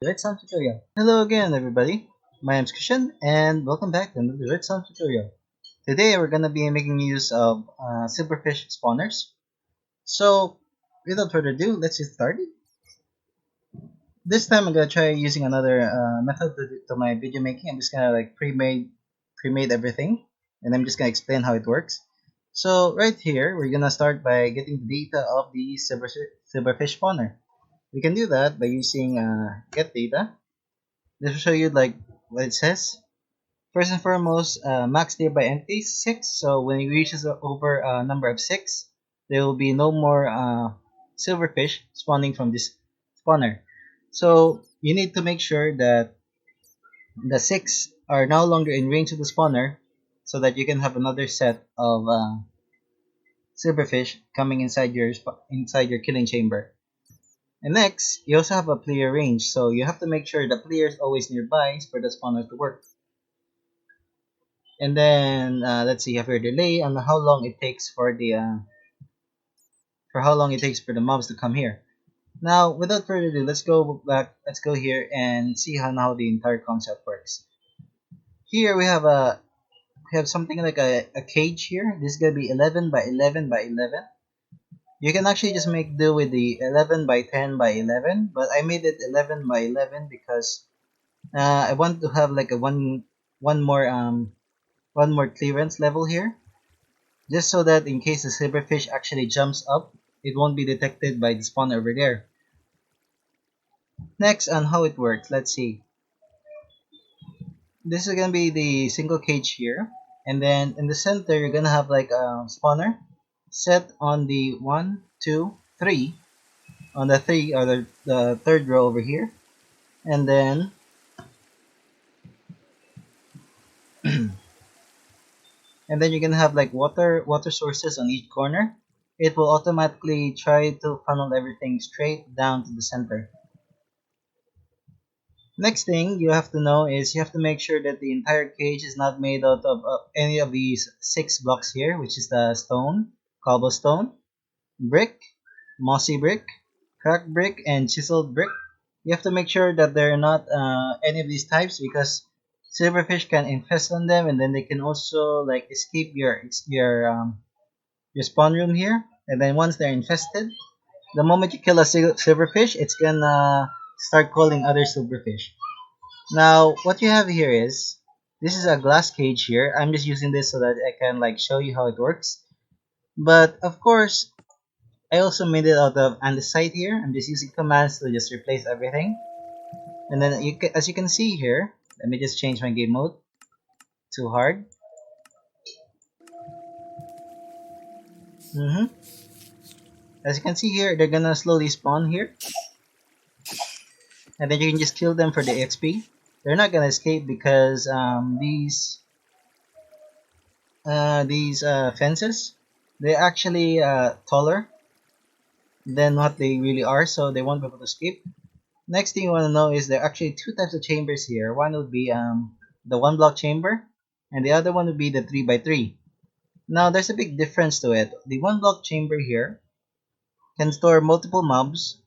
Redstone tutorial. Hello again, everybody. My name is Christian, and welcome back to another Redstone tutorial. Today, we're gonna be making use of SilverFish spawners. So, without further ado, let's get started. This time, I'm gonna try using another method to my video making. I'm just gonna like pre-made everything, and I'm just gonna explain how it works. So, right here, we're gonna start by getting the data of the SilverFish spawner. We can do that by using get data. This will show you like what it says. First and foremost, max nearby entity is 6. So when it reaches over a number of 6, there will be no more silverfish spawning from this spawner. So you need to make sure that the 6 are no longer in range of the spawner, so that you can have another set of silverfish coming inside your killing chamber. And next, you also have a player range, so you have to make sure the player is always nearby for the spawner to work. And then let's see, have your delay on how long it takes for the mobs to come here. Now, without further ado, let's go back. Let's go here and see how the entire concept works. Here we have something like a cage here. This is gonna be 11 by 11 by 11. You can actually just make do with the 11 by 10 by 11, but I made it 11 by 11 because I want to have like a one more one more clearance level here, just so that in case the silverfish actually jumps up, it won't be detected by the spawn over there. Next, on how it works, let's see. This is gonna be the single cage here, and then in the center you're gonna have like a spawner set on the 1, 2, 3, on the 3 or the third row over here, and then and then you're gonna have like water sources on each corner. It will automatically try to funnel everything straight down to the center. Next thing you have to know is you have to make sure that the entire cage is not made out of any of these 6 blocks here, which is the stone, cobblestone, brick, mossy brick, cracked brick, and chiseled brick. You have to make sure that they're not any of these types, because silverfish can infest on them, and then they can also like escape your spawn room here. And then once they're infested, the moment you kill a silverfish, it's gonna start calling other silverfish. Now, what you have here is, this is a glass cage here. I'm just using this so that I can like show you how it works. But of course, I also made it out of andesite here. I'm just using commands to just replace everything. And then as you can see here, let me just change my game mode to hard. As you can see here, they're gonna slowly spawn here, and then you can just kill them for the XP. They're not gonna escape because these fences, they're actually taller than what they really are, so they won't be able to escape. Next thing you want to know is there are actually 2 types of chambers here. One would be the 1 block chamber, and the other one would be the 3 by 3. Now there's a big difference to it. The 1 block chamber here can store multiple mobs.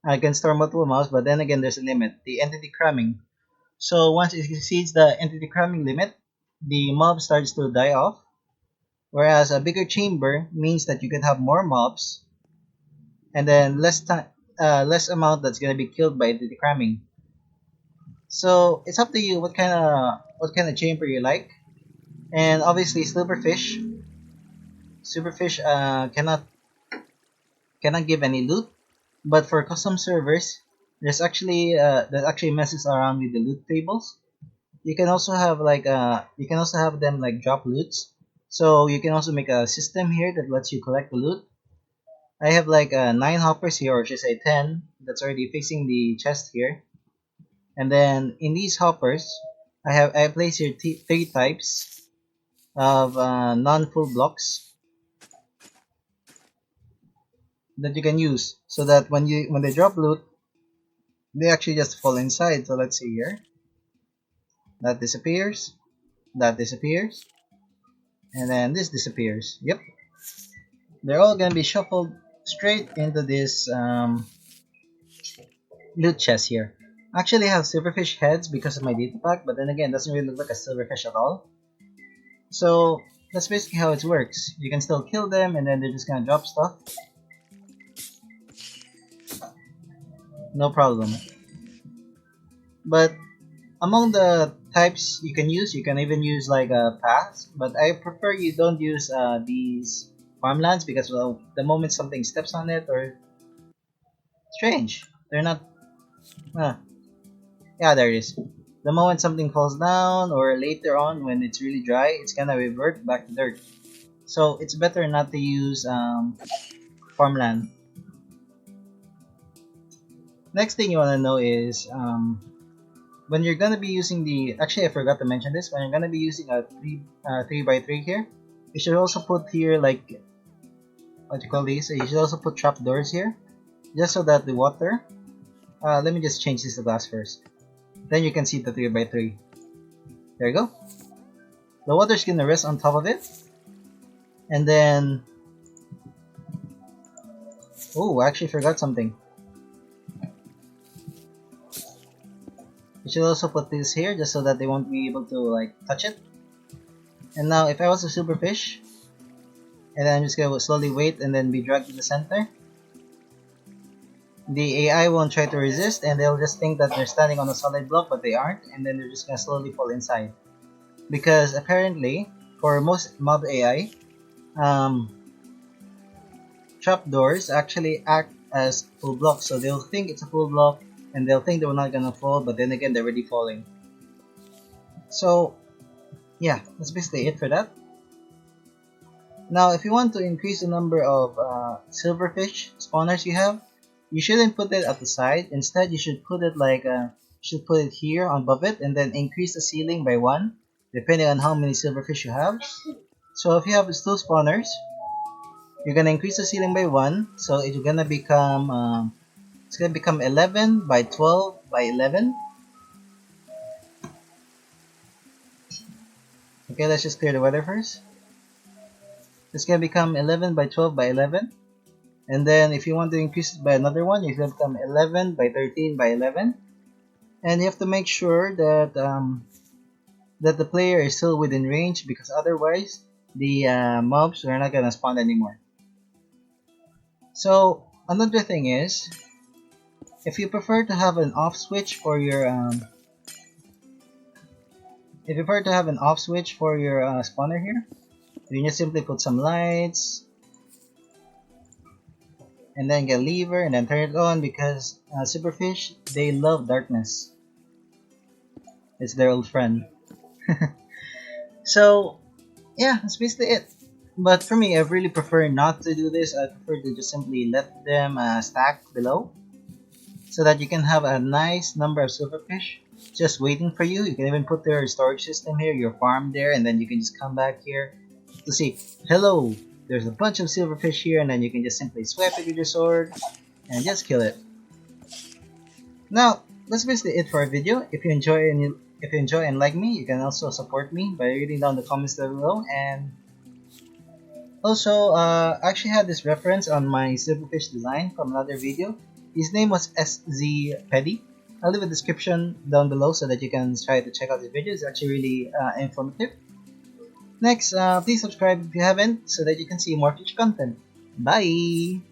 I can store multiple mobs, but then again there's a limit, the entity cramming. So once it exceeds the entity cramming limit, the mob starts to die off. Whereas a bigger chamber means that you can have more mobs, and then less amount that's gonna be killed by entity cramming. So it's up to you what kind of chamber you like. And obviously silverfish cannot give any loot. But for custom servers, there's actually that actually messes around with the loot tables. You can also have them like drop loots. So you can also make a system here that lets you collect the loot. I have like 9 hoppers here, or should I say 10, that's already facing the chest here. And then in these hoppers, I place here 3 types of non-full blocks that you can use, so that when they drop loot, they actually just fall inside. So let's see here. That disappears. That disappears. And then this disappears. Yep. They're all gonna be shuffled straight into this loot chest here. Actually, I have silverfish heads because of my data pack, but then again, it doesn't really look like a silverfish at all. So that's basically how it works. You can still kill them, and then they're just gonna drop stuff. No problem. But among the types you can even use like a paths. But I prefer you don't use these farmlands because well, the moment something steps on it or strange, they're not. Uh, yeah, there it is. The moment something falls down or later on when it's really dry, it's gonna revert back to dirt. So it's better not to use farmland. Next thing you wanna know is when you're gonna be using the actually I forgot to mention this, when you're gonna be using a 3x3 here, you should also put here like what you call these, you should also put trapdoors here just so that the water let me just change this to glass first, then you can see the 3x3. There you go. The water's gonna rest on top of it, and then oh, I actually forgot something. You should also put this here just so that they won't be able to like touch it. And now if I was a silverfish, and then I'm just gonna slowly wait and then be dragged to the center, the AI won't try to resist and they'll just think that they're standing on a solid block, but they aren't, and then they're just gonna slowly fall inside. Because apparently, for most mob AI, trapdoors actually act as full blocks, so they'll think it's a full block and they'll think they're not gonna fall, but then again they're already falling. So yeah, that's basically it for that. Now if you want to increase the number of silverfish spawners you have, you shouldn't put it at the side. Instead you should put it like you should put it here on above it and then increase the ceiling by 1 depending on how many silverfish you have. So if you have 2 spawners, you're gonna increase the ceiling by 1, so it's gonna become 11 by 12 by 11. Okay, let's just clear the weather first. It's gonna become 11 by 12 by 11, and then if you want to increase it by another one, it's gonna become 11 by 13 by 11. And you have to make sure that that the player is still within range, because otherwise the mobs are not gonna spawn anymore. So another thing is, if you prefer to have an off switch for your spawner here, you can just simply put some lights and then get a lever and then turn it on, because silverfish, they love darkness. It's their old friend. So yeah, that's basically it. But for me, I really prefer not to do this. I prefer to just simply let them stack below, so that you can have a nice number of silverfish just waiting for you. You can even put their storage system here, your farm there, and then you can just come back here to see, hello, there's a bunch of silverfish here, and then you can just simply swipe it with your sword and just kill it. Now, that's basically it for our video. If you enjoy and like me, you can also support me by reading down the comments down below. And also, I actually had this reference on my silverfish design from another video. His name was SZ Peddy. I'll leave a description down below so that you can try to check out the video. It's actually really informative. Next, please subscribe if you haven't so that you can see more future content. Bye!